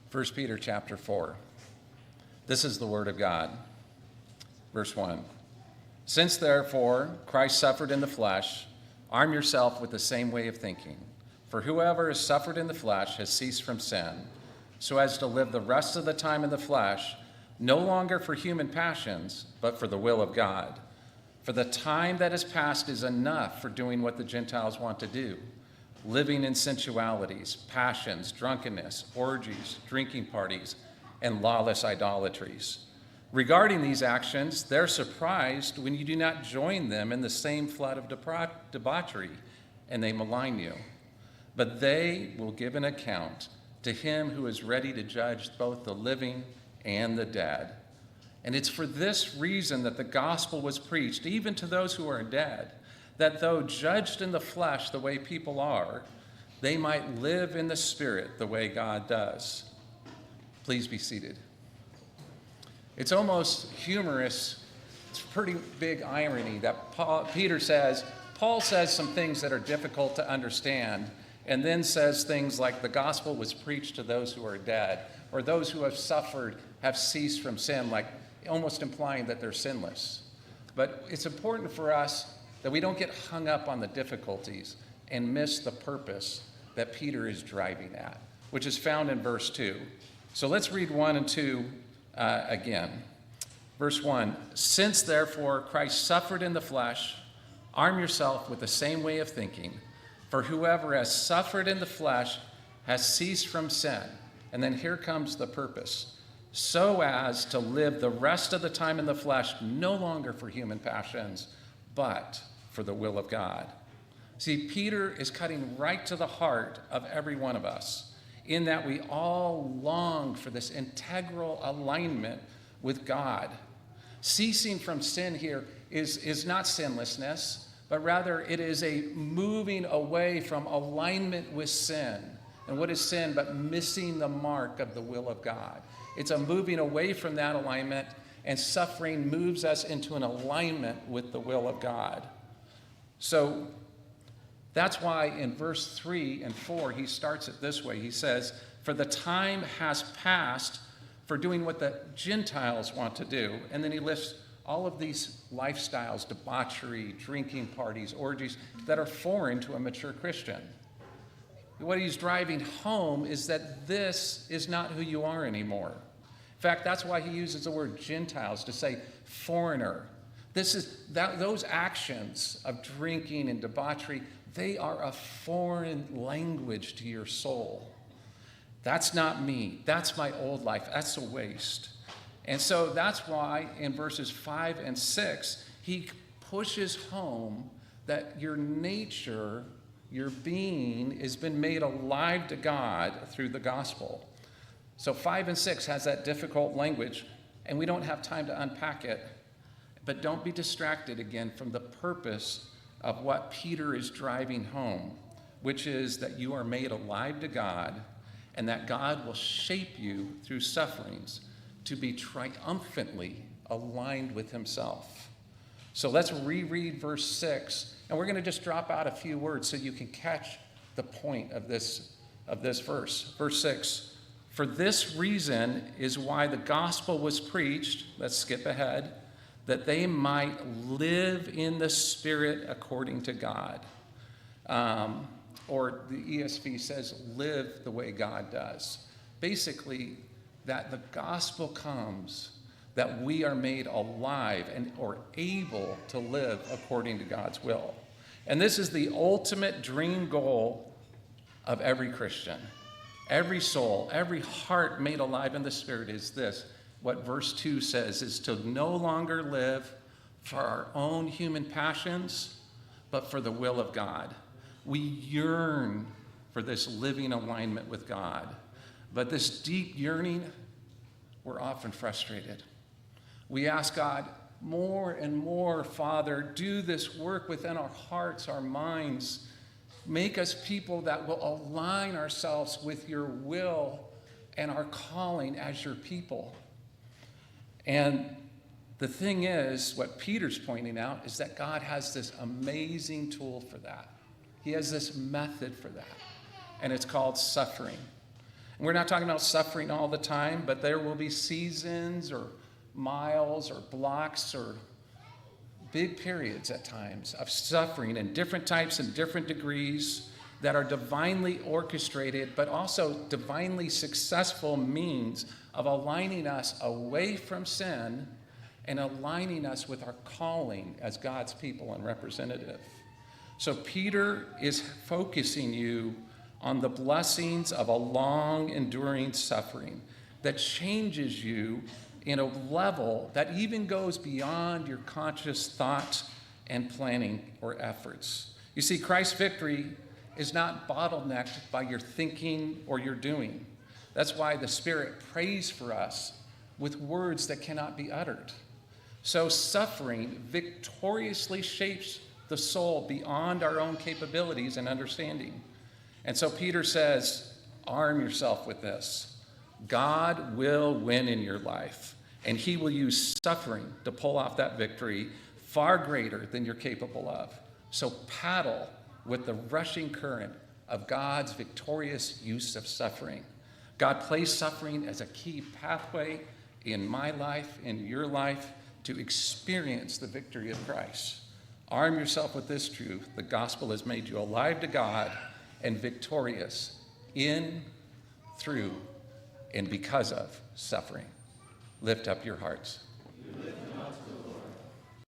1 Peter chapter 4. This is the word of God. Verse 1. Since therefore Christ suffered in the flesh, arm yourself with the same way of thinking. For whoever has suffered in the flesh has ceased from sin, so as to live the rest of the time in the flesh, no longer for human passions, but for the will of God. For the time that has passed is enough for doing what the Gentiles want to do, living in sensualities, passions, drunkenness, orgies, drinking parties, and lawless idolatries. Regarding these actions, they're surprised when you do not join them in the same flood of debauchery, and they malign you. But they will give an account to him who is ready to judge both the living and the dead. And it's for this reason that the gospel was preached, even to those who are dead, that though judged in the flesh the way people are, they might live in the spirit the way God does. Please be seated. It's almost humorous. It's pretty big irony that Paul says some things that are difficult to understand, and then says things like the gospel was preached to those who are dead, or those who have suffered have ceased from sin, like almost implying that they're sinless. But it's important for us that we don't get hung up on the difficulties and miss the purpose that Peter is driving at, which is found in verse 2. So let's read 1 and 2 again. Verse 1, since therefore Christ suffered in the flesh, arm yourself with the same way of thinking. For whoever has suffered in the flesh has ceased from sin. And then here comes the purpose. So as to live the rest of the time in the flesh, no longer for human passions, but for the will of God. See, Peter is cutting right to the heart of every one of us, in that we all long for this integral alignment with God. Ceasing from sin here is not sinlessness, but rather it is a moving away from alignment with sin. And what is sin but missing the mark of the will of God? It's a moving away from that alignment, and suffering moves us into an alignment with the will of God. So that's why in verse 3 and 4, he starts it this way. He says, for the time has passed for doing what the Gentiles want to do. And then he lists all of these lifestyles, debauchery, drinking parties, orgies, that are foreign to a mature Christian. What he's driving home is that this is not who you are anymore. In fact, that's why he uses the word Gentiles to say foreigner. Those actions of drinking and debauchery, they are a foreign language to your soul. That's not me. That's my old life. That's a waste. And so that's why in verses 5 and 6, he pushes home that your nature, your being, has been made alive to God through the gospel. So 5 and 6 has that difficult language, and we don't have time to unpack it. But don't be distracted again from the purpose of what Peter is driving home, which is that you are made alive to God, and that God will shape you through sufferings to be triumphantly aligned with himself. So let's reread verse 6, and we're going to just drop out a few words so you can catch the point of this verse. Verse 6, for this reason is why the gospel was preached, let's skip ahead, that they might live in the Spirit according to God. Or the ESV says, live the way God does. Basically, that the gospel comes, that we are made alive or able to live according to God's will. And this is the ultimate dream goal of every Christian. Every soul, every heart made alive in the Spirit is this. What verse 2 says is to no longer live for our own human passions, but for the will of God. We yearn for this living alignment with God. But this deep yearning, we're often frustrated. We ask God more and more, Father, do this work within our hearts, our minds. Make us people that will align ourselves with your will and our calling as your people. And the thing is, what Peter's pointing out is that God has this amazing tool for that. He has this method for that, and it's called suffering. And we're not talking about suffering all the time, but there will be seasons or miles or blocks or big periods at times of suffering in different types and different degrees that are divinely orchestrated, but also divinely successful means of aligning us away from sin and aligning us with our calling as God's people and representative. So Peter is focusing you on the blessings of a long, enduring suffering that changes you in a level that even goes beyond your conscious thought and planning or efforts. You see, Christ's victory is not bottlenecked by your thinking or your doing. That's why the Spirit prays for us with words that cannot be uttered. So suffering victoriously shapes the soul beyond our own capabilities and understanding. And so Peter says, arm yourself with this. God will win in your life, and he will use suffering to pull off that victory far greater than you're capable of. So paddle with the rushing current of God's victorious use of suffering. God placed suffering as a key pathway in my life, in your life, to experience the victory of Christ. Arm yourself with this truth. The gospel has made you alive to God and victorious in, through, and because of suffering. Lift up your hearts.